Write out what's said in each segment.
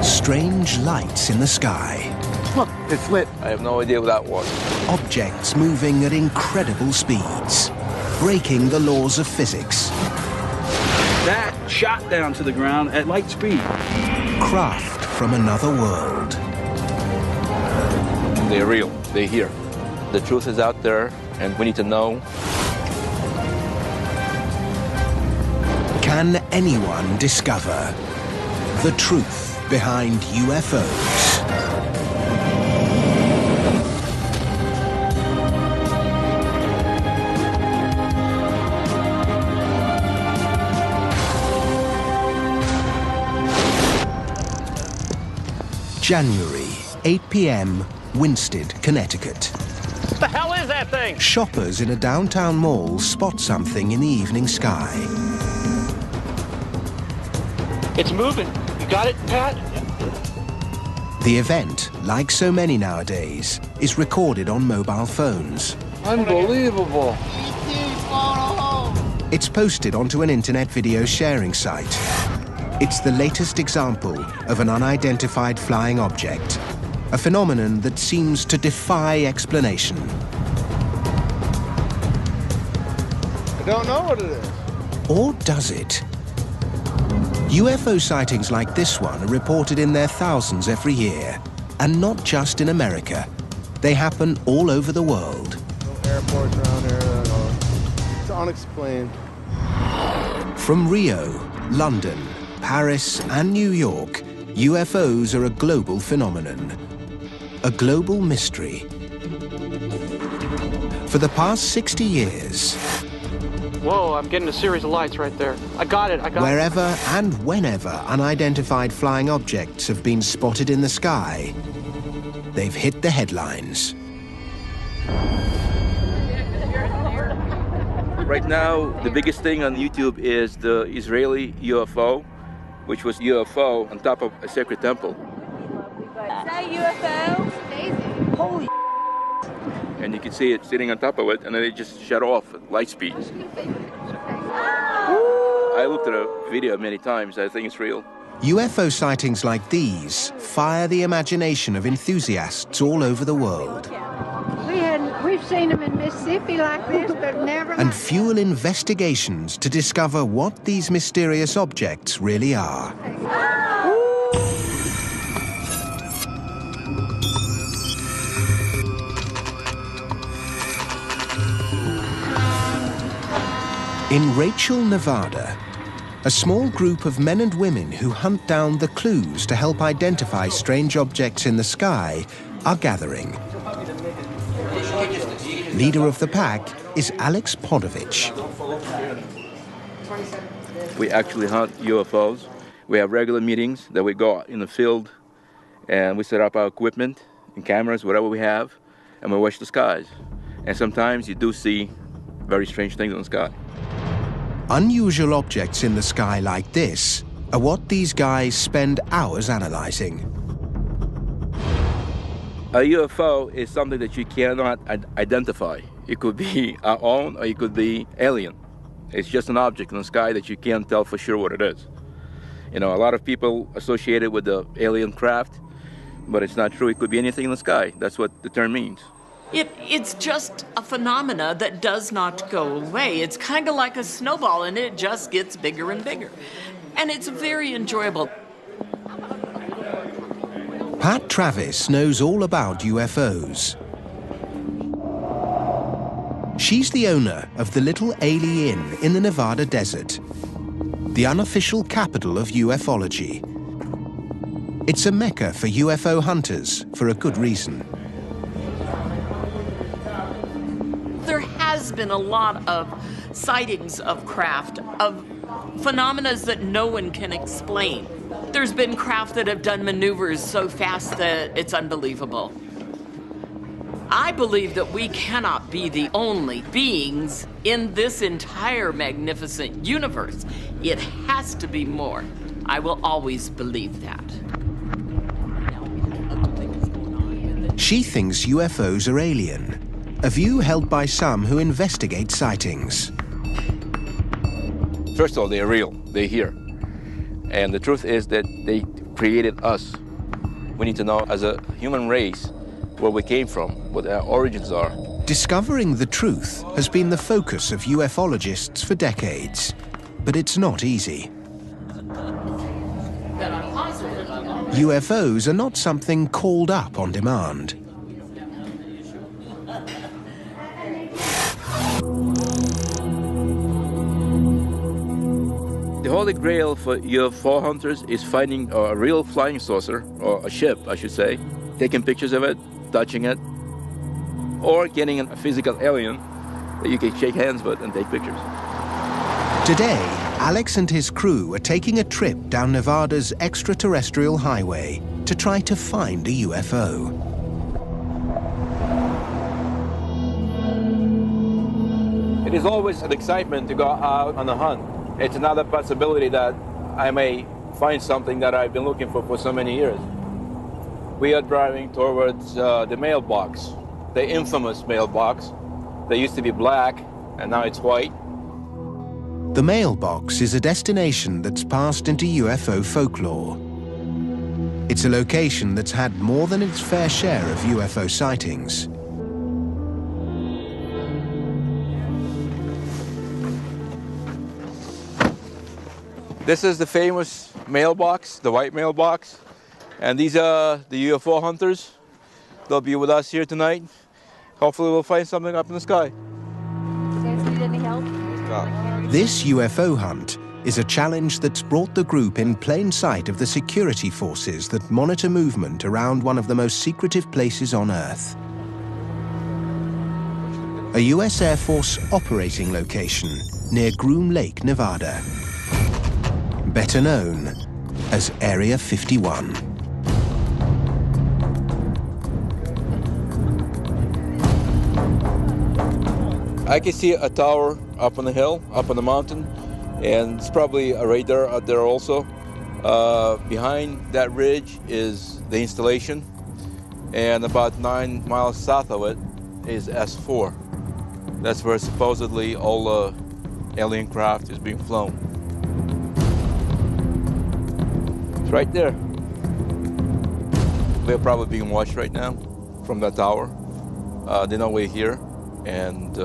Strange lights in the sky. Look, it's lit. I have no idea what that was. Objects moving at incredible speeds, breaking the laws of physics. That shot down to the ground at light speed. Craft from another world. They're real. They're here. The truth is out there, and we need to know. Can anyone discover the truth behind UFOs? January, 8 p.m., Winsted, Connecticut. What the hell is that thing? Shoppers in a downtown mall spot something in the evening sky. It's moving. You got it, Pat? The event, like so many nowadays, is recorded on mobile phones. Unbelievable. It's posted onto an internet video sharing site. It's the latest example of an unidentified flying object, a phenomenon that seems to defy explanation. I don't know what it is. Or does it? UFO sightings like this one are reported in their thousands every year, and not just in America. They happen all over the world. No airports around here. It's unexplained. From Rio, London, Paris, and New York, UFOs are a global phenomenon, a global mystery. For the past 60 years, Whoa, I'm getting a series of lights right there. I got it. wherever and whenever unidentified flying objects have been spotted in the sky, they've hit the headlines. Right now, the biggest thing on YouTube is the Israeli UFO, which was UFO on top of a sacred temple. Say UFO. Amazing. Holy. And you can see it sitting on top of it, and then it just shut off at light speed. I looked at a video many times. I think it's real. UFO sightings like these fire the imagination of enthusiasts all over the world We've seen them in Mississippi like this, but never. and fuel investigations to discover what these mysterious objects really are. In Rachel, Nevada, a small group of men and women who hunt down the clues to help identify strange objects in the sky are gathering. Leader of the pack is Alex Podovich. We actually hunt UFOs. We have regular meetings that we go out in the field, and we set up our equipment and cameras, whatever we have, and we watch the skies. And sometimes you do see very strange things in the sky. Unusual objects in the sky like this are what these guys spend hours analyzing. A UFO is something that you cannot identify. It could be our own, or it could be alien. It's just an object in the sky that you can't tell for sure what it is. You know, a lot of people associate it with the alien craft, but it's not true. It could be anything in the sky. That's what the term means. It's just a phenomena that does not go away. It's kind of like a snowball, and it just gets bigger and bigger. And it's very enjoyable. Pat Travis knows all about UFOs. She's the owner of the Little Ailey Inn in the Nevada desert, the unofficial capital of ufology. It's a mecca for UFO hunters for a good reason. There has been a lot of sightings of craft, of phenomena that no one can explain. There's been craft that have done maneuvers so fast that it's unbelievable. I believe that we cannot be the only beings in this entire magnificent universe. It has to be more. I will always believe that. She thinks UFOs are alien, a view held by some who investigate sightings. First of all, they're real. They're here. And the truth is that they created us. We need to know as a human race where we came from, what our origins are. Discovering the truth has been the focus of ufologists for decades, but it's not easy. UFOs are not something called up on demand. The holy grail for UFO hunters is finding a real flying saucer, or a ship, I should say, taking pictures of it, touching it, or getting a physical alien that you can shake hands with and take pictures. Today, Alex and his crew are taking a trip down Nevada's extraterrestrial highway to try to find a UFO. It is always an excitement to go out on a hunt. It's another possibility that I may find something that I've been looking for so many years. We are driving towards the mailbox, the infamous mailbox. They used to be black, and now it's white. The mailbox is a destination that's passed into UFO folklore. It's a location that's had more than its fair share of UFO sightings. This is the famous mailbox, the white mailbox. And these are the UFO hunters. They'll be with us here tonight. Hopefully we'll find something up in the sky. You guys need any help? This UFO hunt is a challenge that's brought the group in plain sight of the security forces that monitor movement around one of the most secretive places on Earth. A US Air Force operating location near Groom Lake, Nevada. Better known as Area 51. I can see a tower up on the hill, up on the mountain, and it's probably a radar out there also. Behind that ridge is the installation, and about 9 miles south of it is S4. That's where supposedly all the alien craft is being flown. It's right there. We're probably being watched right now from that tower. They know we're here, and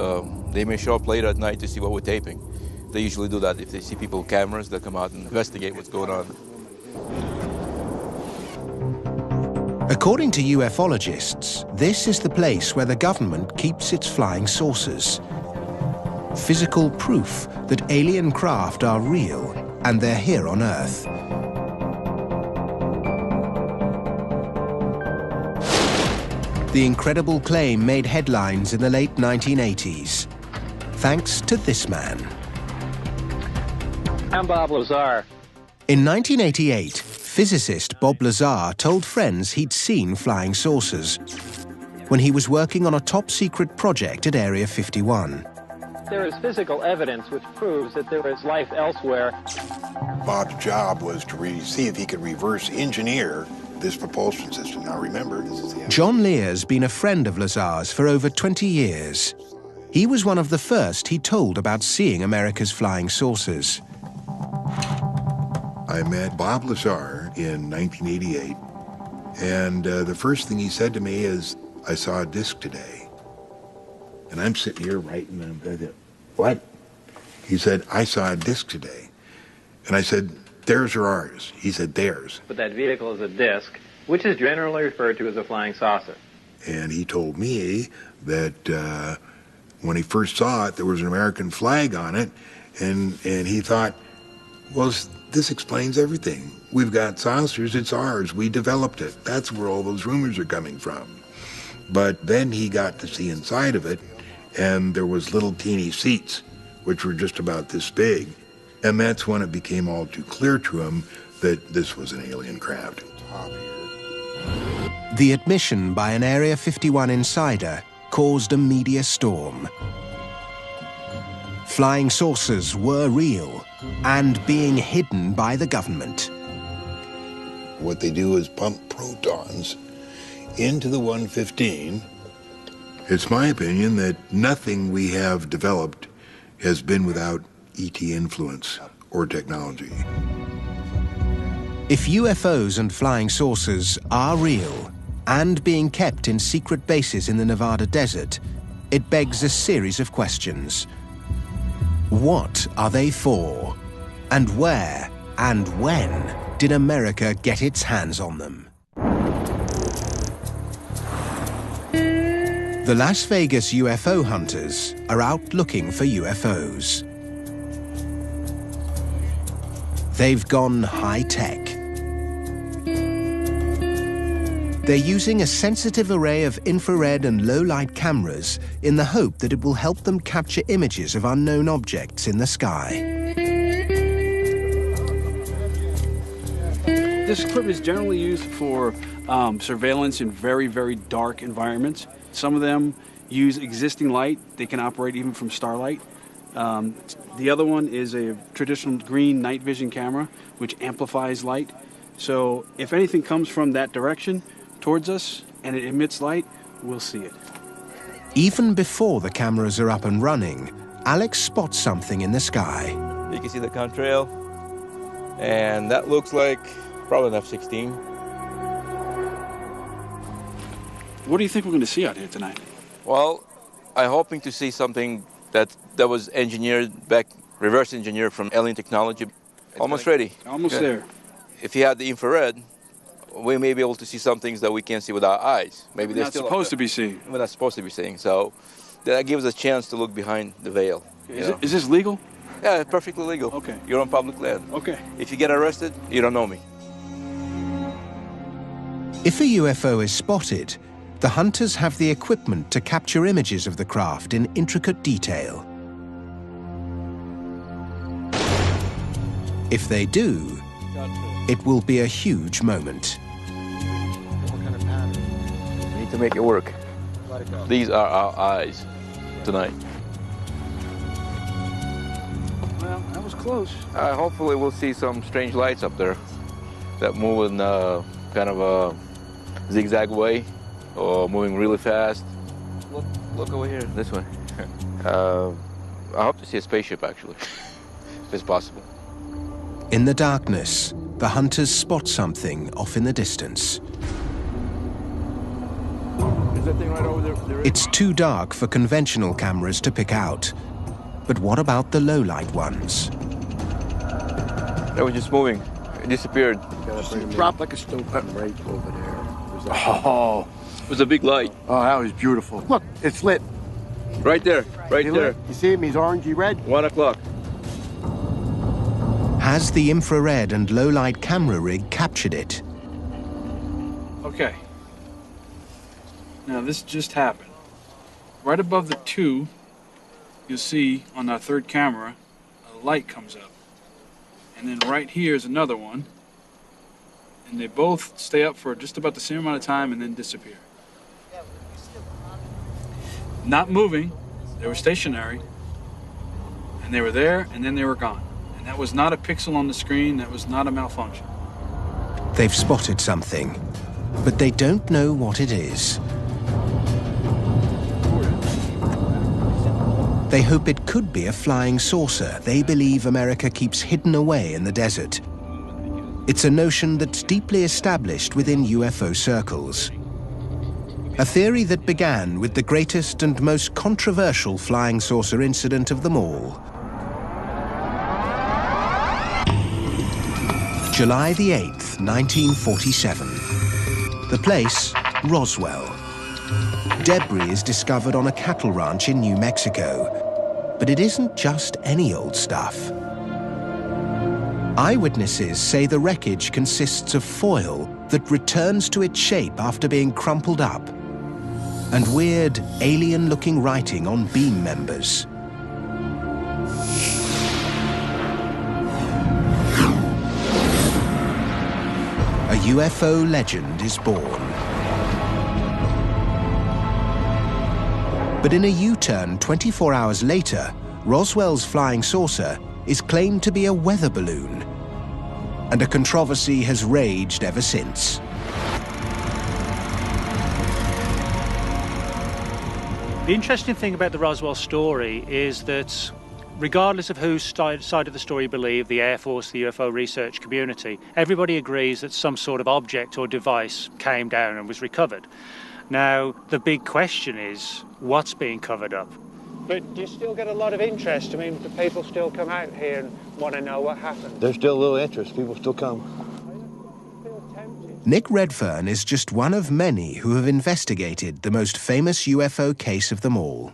they may show up later at night to see what we're taping. They usually do that. If they see people with cameras, they'll come out and investigate what's going on. According to ufologists, this is the place where the government keeps its flying saucers. Physical proof that alien craft are real and they're here on Earth. The incredible claim made headlines in the late 1980s, thanks to this man. I'm Bob Lazar. In 1988, physicist Bob Lazar told friends he'd seen flying saucers when he was working on a top-secret project at Area 51. There is physical evidence which proves that there is life elsewhere. Bob's job was to see if he could reverse engineer this propulsion system. Now remember, this is the... John Lear's been a friend of Lazar's for over 20 years. He was one of the first he told about seeing America's flying saucers. I met Bob Lazar in 1988, and the first thing he said to me is, "I saw a disc today." And I'm sitting here writing, and I thought, "What?" He said, "I saw a disc today." And I said, "Theirs or ours?" He said, "Theirs." But that vehicle is a disc, which is generally referred to as a flying saucer. And he told me that when he first saw it, there was an American flag on it, and he thought, well, this explains everything. We've got saucers, it's ours, we developed it. That's where all those rumors are coming from. But then he got to see inside of it, and there was little teeny seats, which were just about this big. And that's when it became all too clear to him that this was an alien craft. The admission by an Area 51 insider caused a media storm. Flying saucers were real and being hidden by the government. What they do is pump protons into the 115. It's my opinion that nothing we have developed has been without ET influence or technology. If UFOs and flying saucers are real and being kept in secret bases in the Nevada desert, it begs a series of questions. What are they for? And where and when did America get its hands on them? The Las Vegas UFO hunters are out looking for UFOs. They've gone high-tech. They're using a sensitive array of infrared and low-light cameras in the hope that it will help them capture images of unknown objects in the sky. This equipment is generally used for surveillance in very, very dark environments. Some of them use existing light. They can operate even from starlight. The other one is a traditional green night vision camera, which amplifies light. So if anything comes from that direction towards us and it emits light, we'll see it. Even before the cameras are up and running, Alex spots something in the sky. You can see the contrail, and that looks like probably an F-16. What do you think we're going to see out here tonight? Well, I'm hoping to see something that was engineered back, reverse engineered from alien technology. Almost ready. Almost there. If you had the infrared, we may be able to see some things that we can't see with our eyes. Maybe they're not still supposed to be seeing. We're not supposed to be seeing. So that gives us a chance to look behind the veil. Is this legal? Yeah, it's perfectly legal. Okay. You're on public land. Okay. If you get arrested, you don't know me. If a UFO is spotted, the hunters have the equipment to capture images of the craft in intricate detail. If they do, it will be a huge moment. We need to make it work. These are our eyes tonight. Well, that was close. Hopefully we'll see some strange lights up there that move in kind of a zigzag way or moving really fast. Look over here, this way. I hope to see a spaceship, actually, if it's possible. In the darkness, the hunters spot something off in the distance. Is that thing right over there? It's too dark for conventional cameras to pick out. But what about the low-light ones? It was just moving. It disappeared. Dropped like a stone right over there. Oh, it was a big light. Oh, that was beautiful. Look, it's lit. Right there, right there. You see him? He's orangey red. 1 o'clock. Has the infrared and low-light camera rig captured it? Okay. Now this just happened. Right above the 2, you'll see on our third camera, a light comes up. And then right here is another one. And they both stay up for just about the same amount of time and then disappear. Not moving, they were stationary. And they were there, and then they were gone. And that was not a pixel on the screen, that was not a malfunction. They've spotted something, but they don't know what it is. They hope it could be a flying saucer they believe America keeps hidden away in the desert. It's a notion that's deeply established within UFO circles. A theory that began with the greatest and most controversial flying saucer incident of them all. July the 8th, 1947. The place, Roswell. Debris is discovered on a cattle ranch in New Mexico. But it isn't just any old stuff. Eyewitnesses say the wreckage consists of foil that returns to its shape after being crumpled up, and weird, alien-looking writing on beam members. A UFO legend is born. But in a U-turn 24 hours later, Roswell's flying saucer is claimed to be a weather balloon, and a controversy has raged ever since. The interesting thing about the Roswell story is that regardless of whose side of the story you believe, the Air Force, the UFO research community, everybody agrees that some sort of object or device came down and was recovered. Now, the big question is, what's being covered up? But do you still get a lot of interest? I mean, do people still come out here and want to know what happened? There's still a little interest. People still come. Nick Redfern is just one of many who have investigated the most famous UFO case of them all.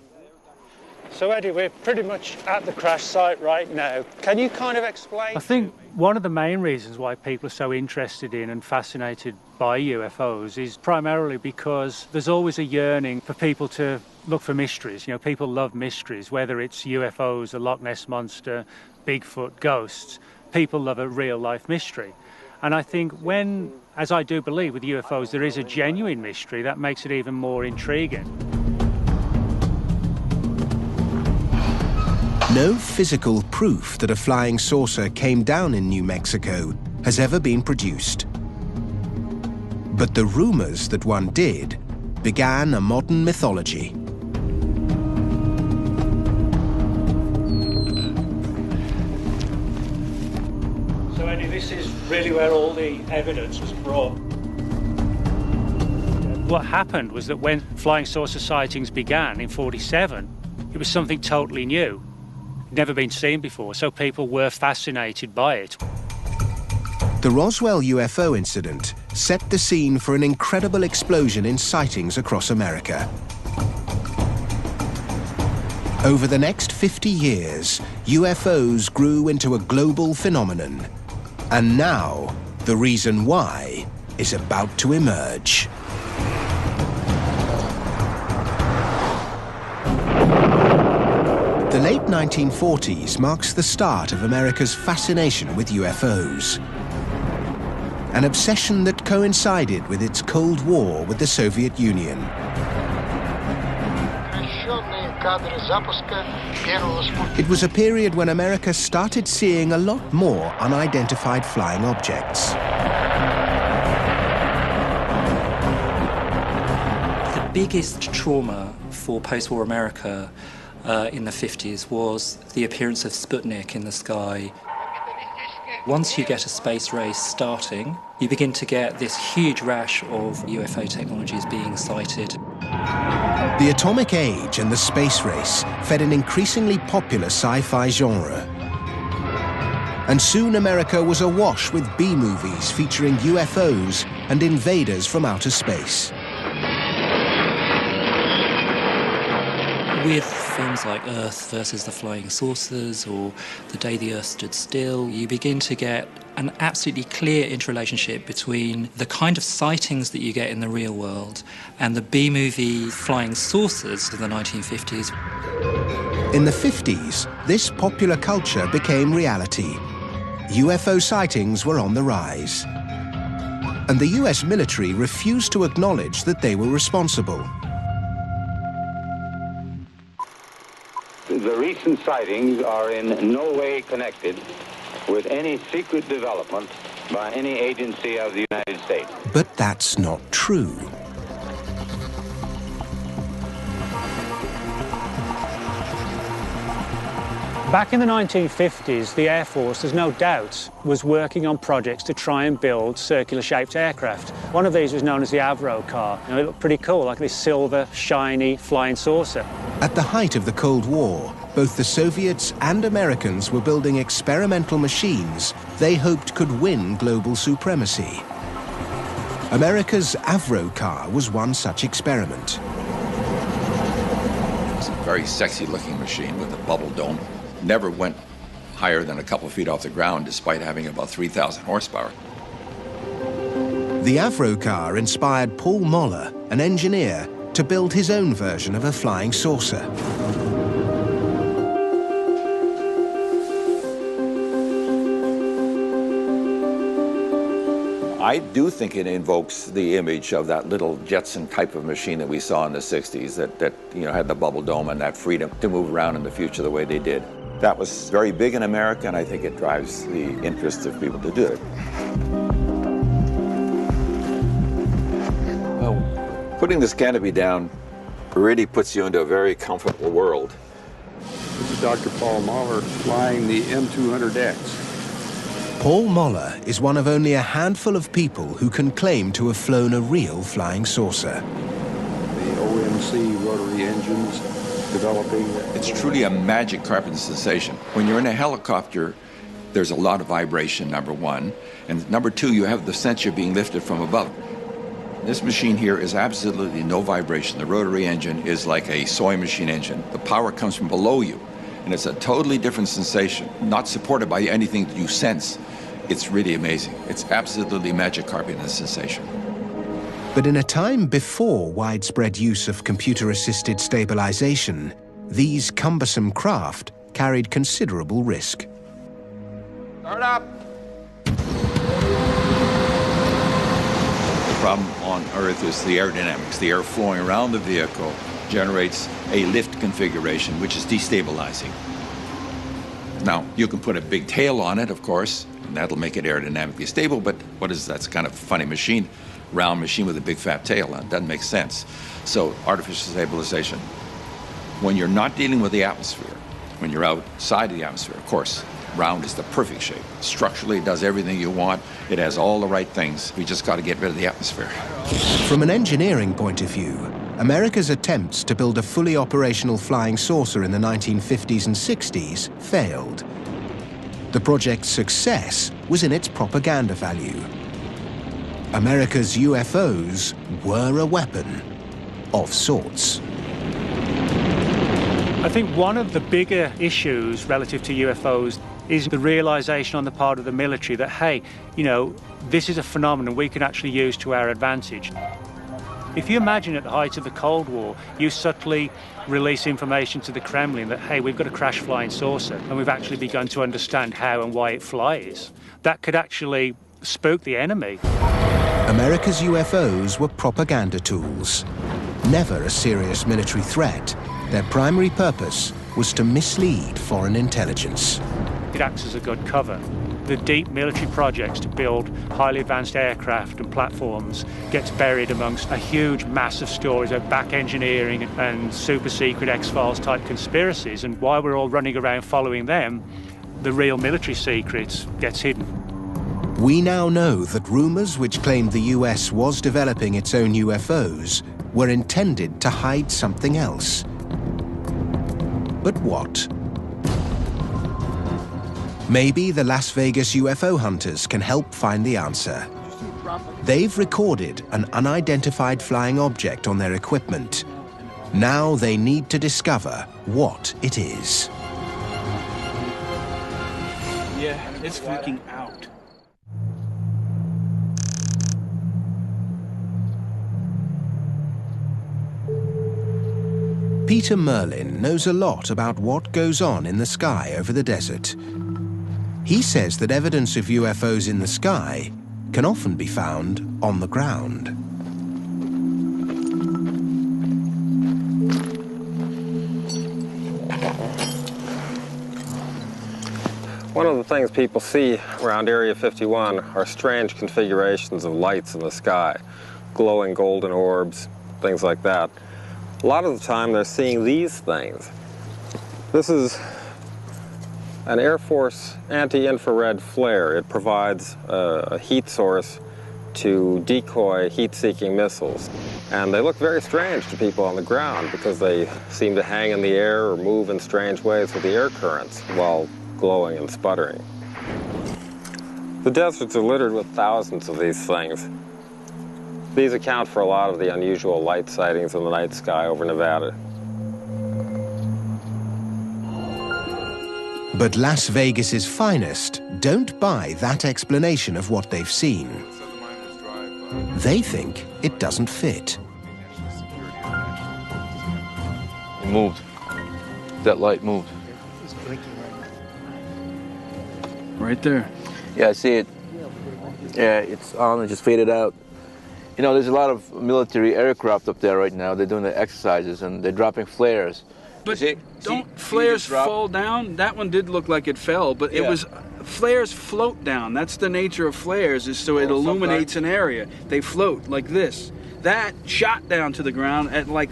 So, Eddie, we're pretty much at the crash site right now. Can you kind of explain? I think one of the main reasons why people are so interested in and fascinated by UFOs is primarily because there's always a yearning for people to look for mysteries. You know, people love mysteries, whether it's UFOs, the Loch Ness Monster, Bigfoot, ghosts. People love a real-life mystery. And I think when, as I do believe with UFOs, there is a genuine mystery, that makes it even more intriguing. No physical proof that a flying saucer came down in New Mexico has ever been produced. But the rumors that one did began a modern mythology. So, Eddie, this is really where all the evidence was brought. What happened was that when flying saucer sightings began in '47, it was something totally new. Never been seen before, so people were fascinated by it. The Roswell UFO incident set the scene for an incredible explosion in sightings across America. Over the next 50 years, UFOs grew into a global phenomenon. And now, the reason why is about to emerge. The late 1940s marks the start of America's fascination with UFOs. An obsession that coincided with its Cold War with the Soviet Union. It was a period when America started seeing a lot more unidentified flying objects. The biggest trauma for post-war America in the 50s was the appearance of Sputnik in the sky. Once you get a space race starting, you begin to get this huge rash of UFO technologies being sighted. The atomic age and the space race fed an increasingly popular sci-fi genre. And soon America was awash with B-movies featuring UFOs and invaders from outer space. With films like Earth versus the Flying Saucers or The Day the Earth Stood Still, you begin to get an absolutely clear interrelationship between the kind of sightings that you get in the real world and the B-movie flying saucers of the 1950s. In the 50s, this popular culture became reality. UFO sightings were on the rise. And the US military refused to acknowledge that they were responsible. The recent sightings are in no way connected with any secret development by any agency of the United States. But that's not true. Back in the 1950s, the Air Force, there's no doubt, was working on projects to try and build circular-shaped aircraft. One of these was known as the Avro car. You know, it looked pretty cool, like this silver, shiny flying saucer. At the height of the Cold War, both the Soviets and Americans were building experimental machines they hoped could win global supremacy. America's Avro car was one such experiment. It's a very sexy-looking machine with a bubble dome. Never went higher than a couple of feet off the ground, despite having about 3,000 horsepower. The Avro car inspired Paul Moller, an engineer, to build his own version of a flying saucer. I do think it invokes the image of that little Jetson type of machine that we saw in the 60s that had the bubble dome and that freedom to move around in the future the way they did. That was very big in America, and I think it drives the interest of people to do it. Well, putting this canopy down really puts you into a very comfortable world. Dr. Paul Mahler flying the M200X. Paul Moller is one of only a handful of people who can claim to have flown a real flying saucer. The OMC rotary engines developing. It's truly a magic carpet sensation. When you're in a helicopter, there's a lot of vibration, number one. And number two, you have the sense you're being lifted from above. This machine here is absolutely no vibration. The rotary engine is like a sewing machine engine. The power comes from below you, and it's a totally different sensation, not supported by anything that you sense. It's really amazing. It's absolutely magic carpet sensation. But in a time before widespread use of computer-assisted stabilization, these cumbersome craft carried considerable risk. Start up! The problem on Earth is the aerodynamics. The air flowing around the vehicle generates a lift configuration, which is destabilizing. Now, you can put a big tail on it, of course, and that'll make it aerodynamically stable, but what is that's kind of funny machine, round machine with a big fat tail. That doesn't make sense. So, artificial stabilization. When you're not dealing with the atmosphere, when you're outside of the atmosphere, of course, round is the perfect shape. Structurally, it does everything you want. It has all the right things. We just got to get rid of the atmosphere. From an engineering point of view, America's attempts to build a fully operational flying saucer in the 1950s and 60s failed. The project's success was in its propaganda value. America's UFOs were a weapon of sorts. I think one of the bigger issues relative to UFOs is the realization on the part of the military that, hey, you know, this is a phenomenon we can actually use to our advantage. If you imagine at the height of the Cold War, you subtly release information to the Kremlin that, hey, we've got a crash flying saucer, and we've actually begun to understand how and why it flies. That could actually spook the enemy. America's UFOs were propaganda tools. Never a serious military threat, their primary purpose was to mislead foreign intelligence. It acts as a good cover. The deep military projects to build highly advanced aircraft and platforms gets buried amongst a huge mass of stories of back engineering and super secret X-Files type conspiracies, and while we're all running around following them, the real military secrets gets hidden. We now know that rumors which claimed the US was developing its own UFOs were intended to hide something else. But what? Maybe the Las Vegas UFO hunters can help find the answer. They've recorded an unidentified flying object on their equipment. Now they need to discover what it is. Yeah, it's freaking out. Peter Merlin knows a lot about what goes on in the sky over the desert. He says that evidence of UFOs in the sky can often be found on the ground. One of the things people see around Area 51 are strange configurations of lights in the sky, glowing golden orbs, things like that. A lot of the time they're seeing these things. This is an Air Force anti-infrared flare. It provides a heat source to decoy heat-seeking missiles. And they look very strange to people on the ground because they seem to hang in the air or move in strange ways with the air currents while glowing and sputtering. The deserts are littered with thousands of these things. These account for a lot of the unusual light sightings in the night sky over Nevada. But Las Vegas's finest don't buy that explanation of what they've seen. They think it doesn't fit. It moved. That light moved. Right there. Yeah, I see it. Yeah, it's on and just faded out. You know, there's a lot of military aircraft up there right now. They're doing the exercises and they're dropping flares. But don't flares fall down? That one did look like it fell, but it was, flares float down. That's the nature of flares, is so it illuminates an area. They float like this. That shot down to the ground at like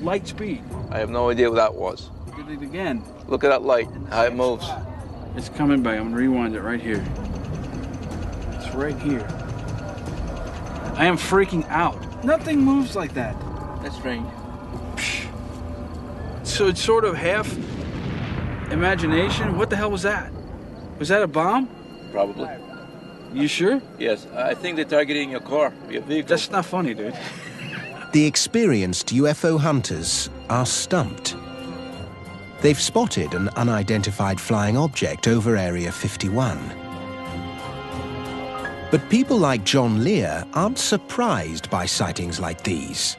light speed. I have no idea what that was. Did it again. Look at that light, how it moves. It's coming back. I'm gonna rewind it right here. It's right here. I am freaking out. Nothing moves like that. That's strange. So it's sort of half imagination. What the hell was that? Was that a bomb? Probably. You sure? Yes, I think they're targeting your car, your vehicle. That's not funny, dude. The experienced UFO hunters are stumped. They've spotted an unidentified flying object over Area 51. But people like John Lear aren't surprised by sightings like these.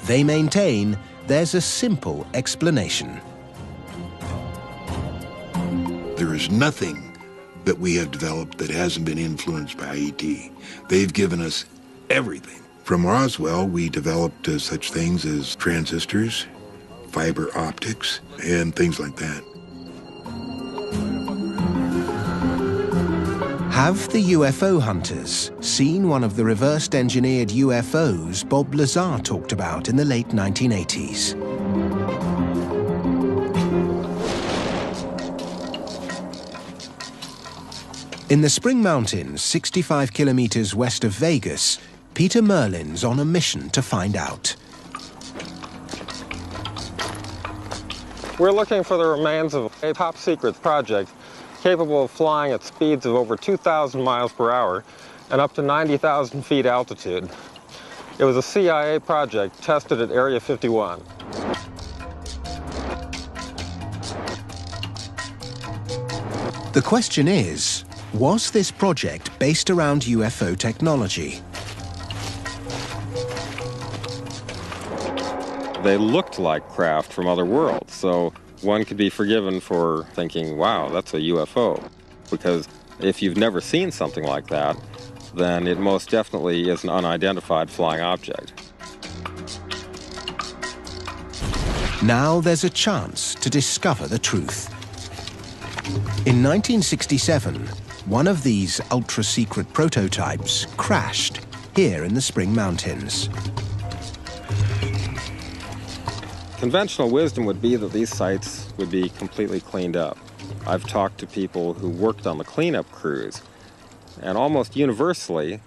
They maintain there's a simple explanation. There is nothing that we have developed that hasn't been influenced by ET. They've given us everything. From Roswell, we developed such things as transistors, fiber optics, and things like that. Have the UFO hunters seen one of the reversed engineered UFOs Bob Lazar talked about in the late 1980s? In the Spring Mountains, 65 kilometers west of Vegas, Peter Merlin's on a mission to find out. We're looking for the remains of a top-secret project capable of flying at speeds of over 2,000 miles per hour and up to 90,000 feet altitude. It was a CIA project tested at Area 51. The question is, was this project based around UFO technology? They looked like craft from other worlds, so one could be forgiven for thinking, wow, that's a UFO. Because if you've never seen something like that, then it most definitely is an unidentified flying object. Now there's a chance to discover the truth. In 1967, one of these ultra-secret prototypes crashed here in the Spring Mountains. Conventional wisdom would be that these sites would be completely cleaned up. I've talked to people who worked on the cleanup crews, and almost universally,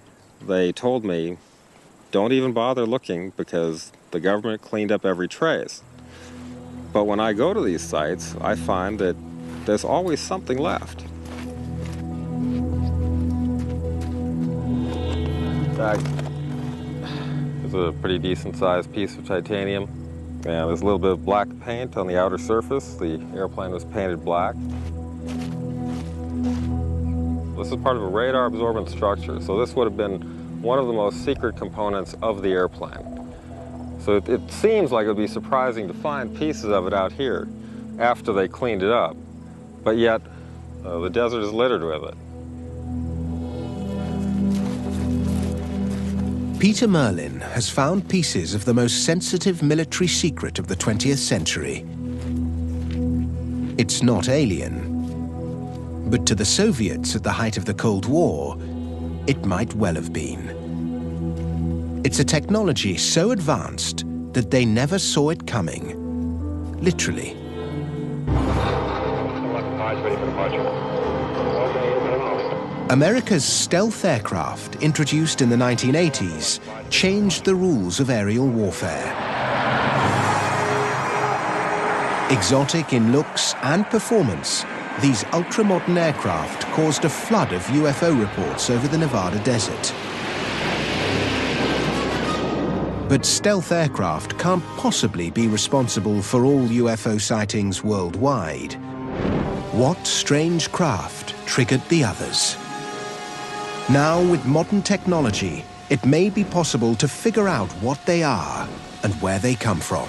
they told me, don't even bother looking because the government cleaned up every trace. But when I go to these sites, I find that there's always something left. That is a pretty decent-sized piece of titanium. And there's a little bit of black paint on the outer surface. The airplane was painted black. This is part of a radar-absorbent structure, so this would have been one of the most secret components of the airplane. So it seems like it would be surprising to find pieces of it out here after they cleaned it up, but yet the desert is littered with it. Peter Merlin has found pieces of the most sensitive military secret of the 20th century. It's not alien, but to the Soviets at the height of the Cold War, it might well have been. It's a technology so advanced that they never saw it coming, literally. America's stealth aircraft, introduced in the 1980s, changed the rules of aerial warfare. Exotic in looks and performance, these ultra-modern aircraft caused a flood of UFO reports over the Nevada desert. But stealth aircraft can't possibly be responsible for all UFO sightings worldwide. What strange craft triggered the others? Now, with modern technology, it may be possible to figure out what they are and where they come from.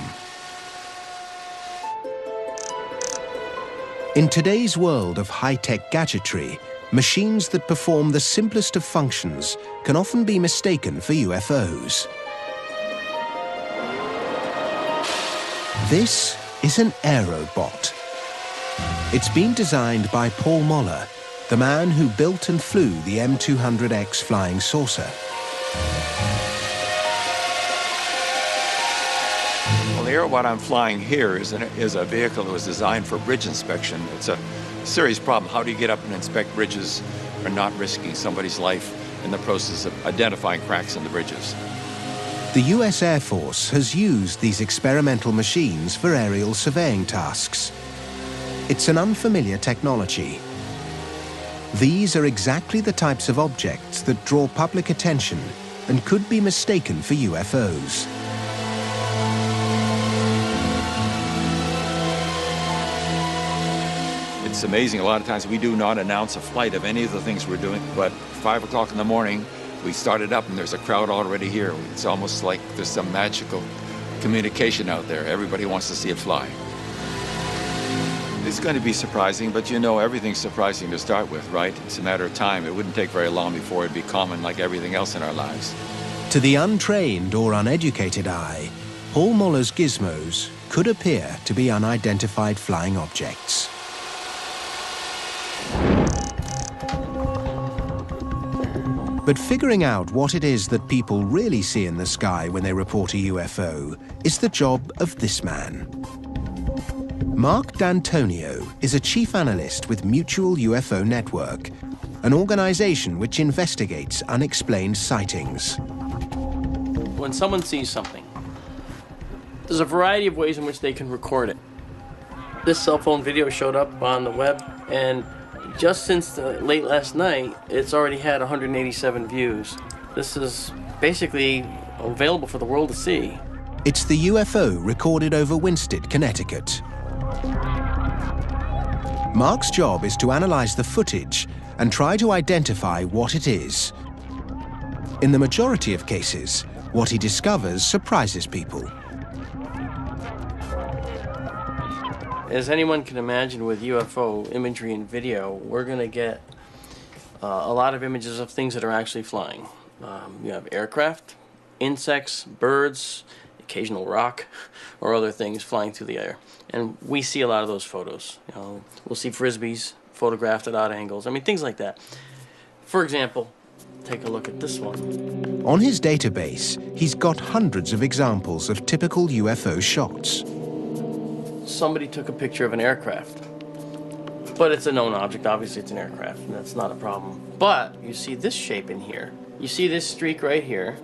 In today's world of high-tech gadgetry, machines that perform the simplest of functions can often be mistaken for UFOs. This is an aerobot. It's been designed by Paul Moller, the man who built and flew the M200X flying saucer. Well, the here, what I'm flying here is a vehicle that was designed for bridge inspection. It's a serious problem. How do you get up and inspect bridges or not risking somebody's life in the process of identifying cracks in the bridges? The US Air Force has used these experimental machines for aerial surveying tasks. It's an unfamiliar technology. These are exactly the types of objects that draw public attention and could be mistaken for UFOs. It's amazing. A lot of times we do not announce a flight of any of the things we're doing, but 5 o'clock in the morning, we start it up and there's a crowd already here. It's almost like there's some magical communication out there. Everybody wants to see it fly. It's going to be surprising, but you know everything's surprising to start with, right? It's a matter of time. It wouldn't take very long before it'd be common like everything else in our lives. To the untrained or uneducated eye, Paul Muller's gizmos could appear to be unidentified flying objects. But figuring out what it is that people really see in the sky when they report a UFO is the job of this man. Mark D'Antonio is a chief analyst with Mutual UFO Network, an organization which investigates unexplained sightings. When someone sees something, there's a variety of ways in which they can record it. This cell phone video showed up on the web, and just since late last night, it's already had 187 views. This is basically available for the world to see. It's the UFO recorded over Winsted, Connecticut. Mark's job is to analyze the footage and try to identify what it is. In the majority of cases, what he discovers surprises people. As anyone can imagine with UFO imagery and video, we're going to get a lot of images of things that are actually flying. You have aircraft, insects, birds, occasional rock, or other things flying through the air. And we see a lot of those photos. You know, we'll see frisbees photographed at odd angles. I mean, things like that. For example, take a look at this one. On his database, he's got hundreds of examples of typical UFO shots. Somebody took a picture of an aircraft. But it's a known object. Obviously, it's an aircraft, and that's not a problem. But you see this shape in here. You see this streak right here,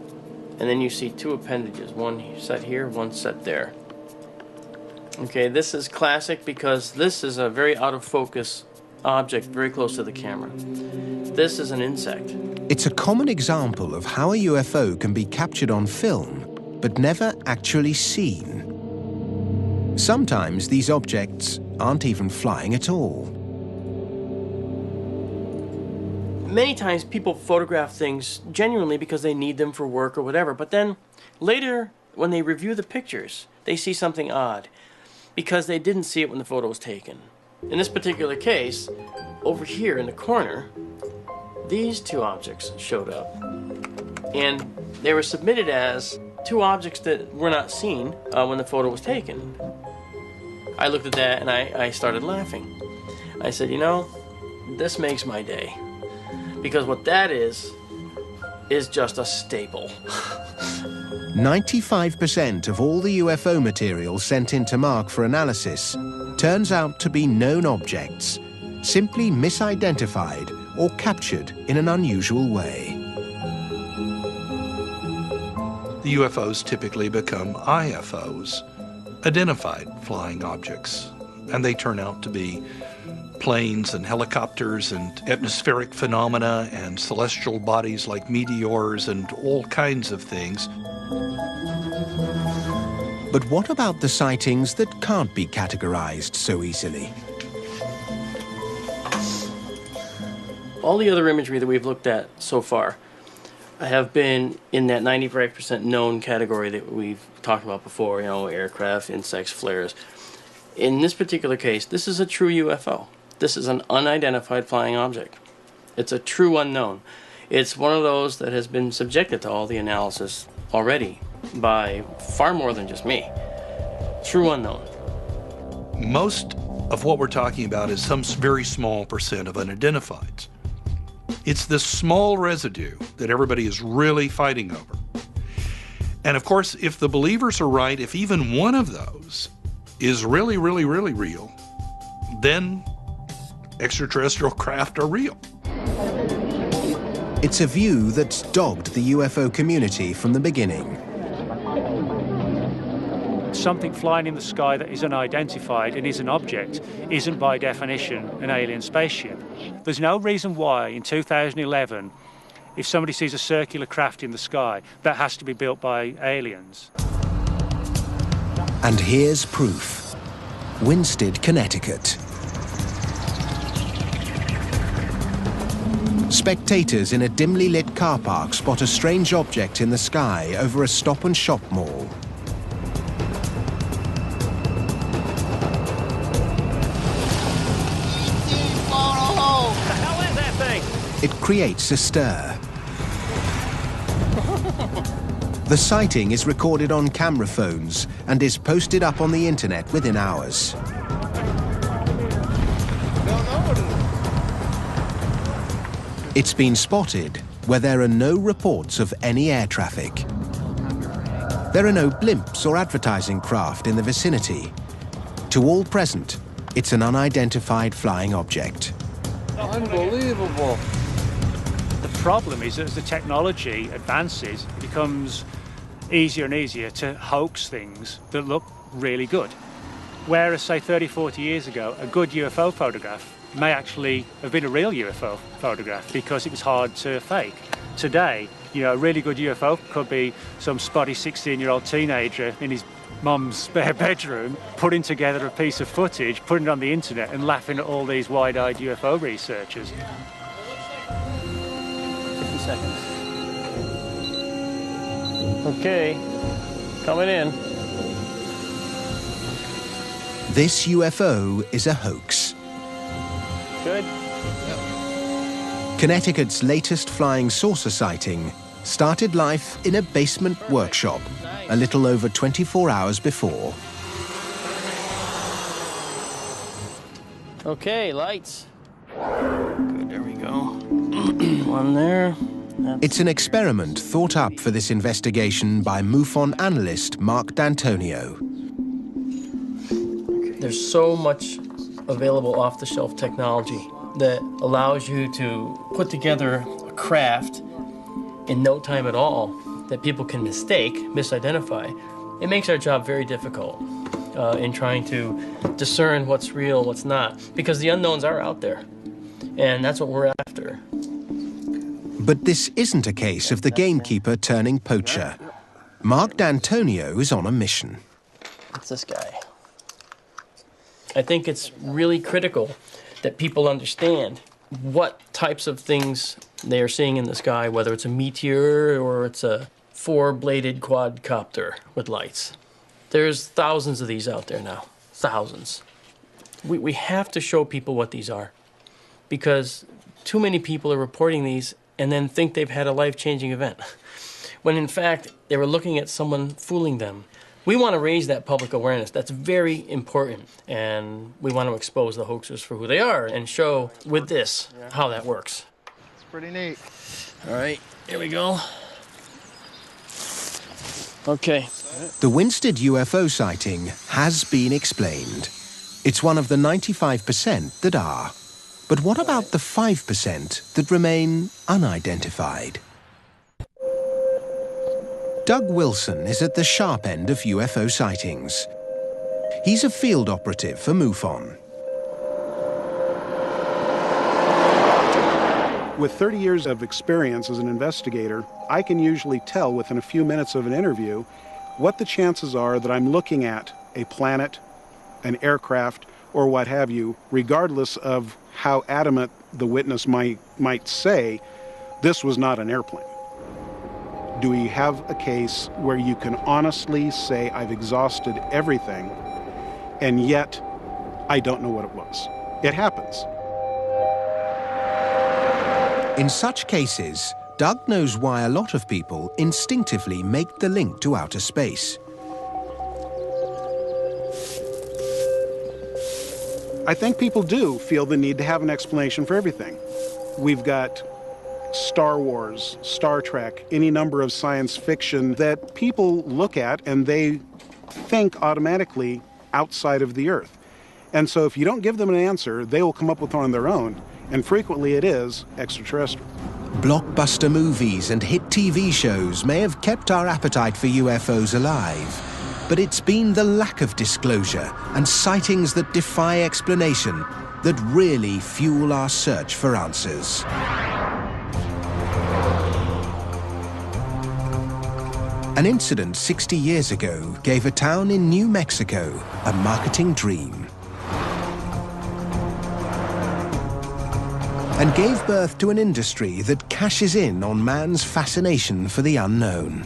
and then you see two appendages. One set here, one set there. Okay, this is classic because this is a very out of focus object very close to the camera. This is an insect. It's a common example of how a UFO can be captured on film, but never actually seen. Sometimes these objects aren't even flying at all. Many times people photograph things genuinely because they need them for work or whatever, but then later when they review the pictures, they see something odd because they didn't see it when the photo was taken. In this particular case, over here in the corner, these two objects showed up, and they were submitted as two objects that were not seen when the photo was taken. I looked at that and I started laughing. I said, you know, this makes my day. Because what that is just a staple. 95% of all the UFO material sent into Mark for analysis turns out to be known objects, simply misidentified or captured in an unusual way. The UFOs typically become IFOs, identified flying objects, and they turn out to be planes and helicopters and atmospheric phenomena and celestial bodies like meteors and all kinds of things. But what about the sightings that can't be categorized so easily? All the other imagery that we've looked at so far have been in that 95% known category that we've talked about before, you know, aircraft, insects, flares. In this particular case, this is a true UFO. This is an unidentified flying object. It's a true unknown. It's one of those that has been subjected to all the analysis already by far more than just me. True unknown. Most of what we're talking about is some very small percent of unidentifieds. It's this small residue that everybody is really fighting over. And of course, if the believers are right, if even one of those is really, really, really real, then extraterrestrial craft are real. It's a view that's dogged the UFO community from the beginning. Something flying in the sky that is unidentified and is an object isn't by definition an alien spaceship. There's no reason why in 2011, if somebody sees a circular craft in the sky, that has to be built by aliens. And here's proof. Winsted, Connecticut. Spectators in a dimly lit car park spot a strange object in the sky over a Stop and Shop mall. It creates a stir. The sighting is recorded on camera phones and is posted up on the internet within hours. It's been spotted where there are no reports of any air traffic. There are no blimps or advertising craft in the vicinity. To all present, it's an unidentified flying object. Unbelievable. The problem is that as the technology advances, it becomes easier and easier to hoax things that look really good. Whereas, say, 30, 40 years ago, a good UFO photograph may actually have been a real UFO photograph because it was hard to fake. Today, you know, a really good UFO could be some spotty 16-year-old teenager in his mum's spare bedroom putting together a piece of footage, putting it on the internet and laughing at all these wide-eyed UFO researchers. 50 seconds. Okay, coming in. This UFO is a hoax. Good. Connecticut's latest flying saucer sighting started life in a basement workshop a little over 24 hours before. Okay, lights. Good, there we go. One there. It's an experiment thought up for this investigation by MUFON analyst Mark D'Antonio. There's so much available off-the-shelf technology that allows you to put together a craft in no time at all that people can misidentify. It makes our job very difficult in trying to discern what's real, what's not, because the unknowns are out there, and that's what we're after. But this isn't a case of the gamekeeper turning poacher. Mark D'Antonio is on a mission. It's this guy. I think it's really critical that people understand what types of things they are seeing in the sky, whether it's a meteor or it's a four-bladed quadcopter with lights. There's thousands of these out there now, thousands. We have to show people what these are because too many people are reporting these and then think they've had a life-changing event, when in fact they were looking at someone fooling them. We want to raise that public awareness. That's very important. And we want to expose the hoaxers for who they are and show with this how that works. It's pretty neat. All right, here we go. Okay. The Winsted UFO sighting has been explained. It's one of the 95% that are. But what about the 5% that remain unidentified? Doug Wilson is at the sharp end of UFO sightings. He's a field operative for MUFON. With 30 years of experience as an investigator, I can usually tell within a few minutes of an interview what the chances are that I'm looking at a planet, an aircraft, or what have you, regardless of how adamant the witness might say this was not an airplane. Do we have a case where you can honestly say I've exhausted everything and yet I don't know what it was? It happens. In such cases, Doug knows why a lot of people instinctively make the link to outer space. I think people do feel the need to have an explanation for everything. We've got Star Wars, Star Trek, any number of science fiction that people look at and they think automatically outside of the Earth. And so if you don't give them an answer, they will come up with one on their own. And frequently it is extraterrestrial. Blockbuster movies and hit TV shows may have kept our appetite for UFOs alive, but it's been the lack of disclosure and sightings that defy explanation that really fuel our search for answers. An incident 60 years ago gave a town in New Mexico a marketing dream and gave birth to an industry that cashes in on man's fascination for the unknown.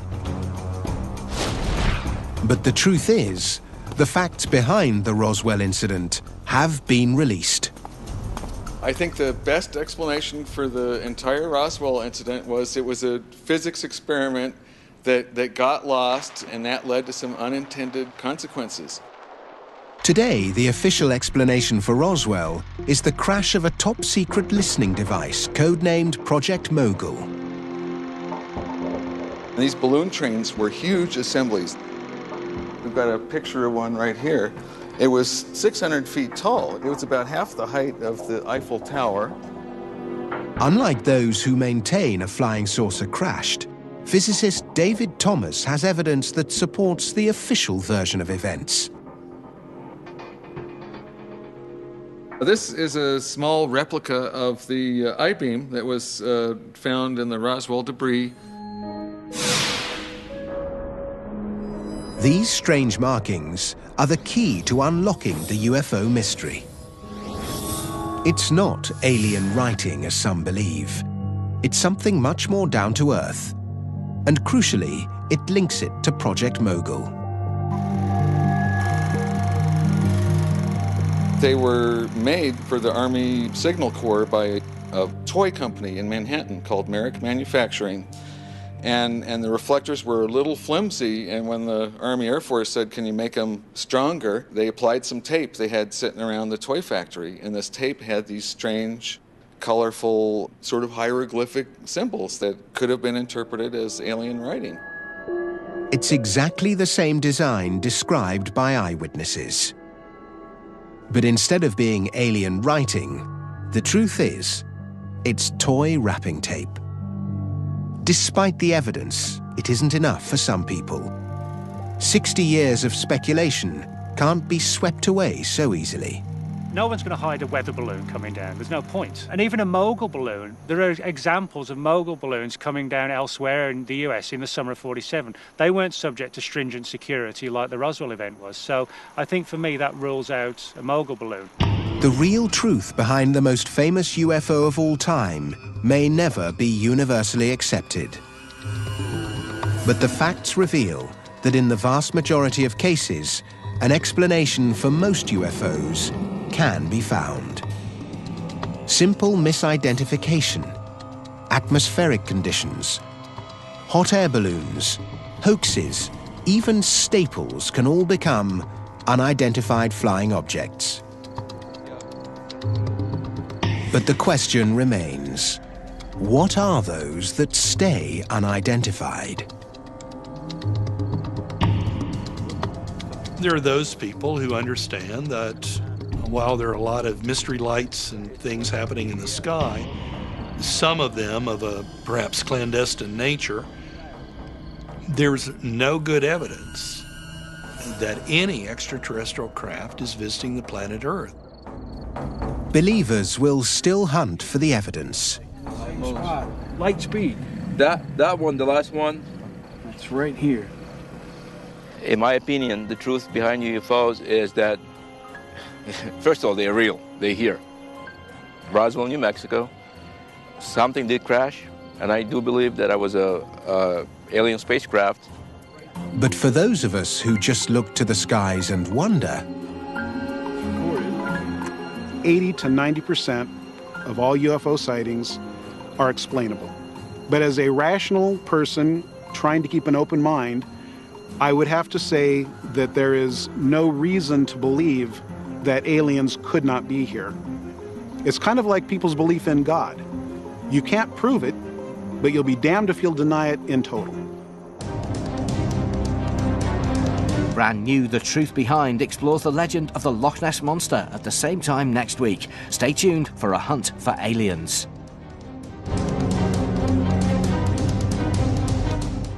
But the truth is, the facts behind the Roswell incident have been released. I think the best explanation for the entire Roswell incident was it was a physics experiment that got lost, and that led to some unintended consequences. Today, the official explanation for Roswell is the crash of a top-secret listening device codenamed Project Mogul. These balloon trains were huge assemblies. We've got a picture of one right here. It was 600 feet tall. It was about half the height of the Eiffel Tower. Unlike those who maintain a flying saucer crashed, physicist David Thomas has evidence that supports the official version of events. This is a small replica of the I-beam that was found in the Roswell debris. These strange markings are the key to unlocking the UFO mystery. It's not alien writing, as some believe. It's something much more down to earth. And crucially, it links it to Project Mogul. They were made for the Army Signal Corps by a toy company in Manhattan called Merrick Manufacturing. And the reflectors were a little flimsy, and when the Army Air Force said, can you make them stronger, they applied some tape they had sitting around the toy factory. And this tape had these strange, colorful, sort of hieroglyphic symbols that could have been interpreted as alien writing. It's exactly the same design described by eyewitnesses. But instead of being alien writing, the truth is, it's toy wrapping tape. Despite the evidence, it isn't enough for some people. 60 years of speculation can't be swept away so easily. No one's going to hide a weather balloon coming down. There's no point. And even a mogul balloon, there are examples of mogul balloons coming down elsewhere in the US in the summer of '47. They weren't subject to stringent security like the Roswell event was. So I think for me that rules out a mogul balloon. The real truth behind the most famous UFO of all time may never be universally accepted. But the facts reveal that in the vast majority of cases, an explanation for most UFOs can be found. Simple misidentification, atmospheric conditions, hot air balloons, hoaxes, even staples can all become unidentified flying objects. But the question remains, what are those that stay unidentified? There are those people who understand that while there are a lot of mystery lights and things happening in the sky, some of them of a perhaps clandestine nature, there's no good evidence that any extraterrestrial craft is visiting the planet Earth. Believers will still hunt for the evidence. Light speed. That one, the last one, it's right here. In my opinion, the truth behind UFOs is that, first of all, they're real. They're here. Roswell, New Mexico. Something did crash, and I do believe that I was a alien spacecraft. But for those of us who just look to the skies and wonder, 80 to 90% of all UFO sightings are explainable. But as a rational person trying to keep an open mind, I would have to say that there is no reason to believe that aliens could not be here. It's kind of like people's belief in God. You can't prove it, but you'll be damned if you'll deny it in total. Brand new The Truth Behind explores the legend of the Loch Ness Monster at the same time next week. Stay tuned for a hunt for aliens.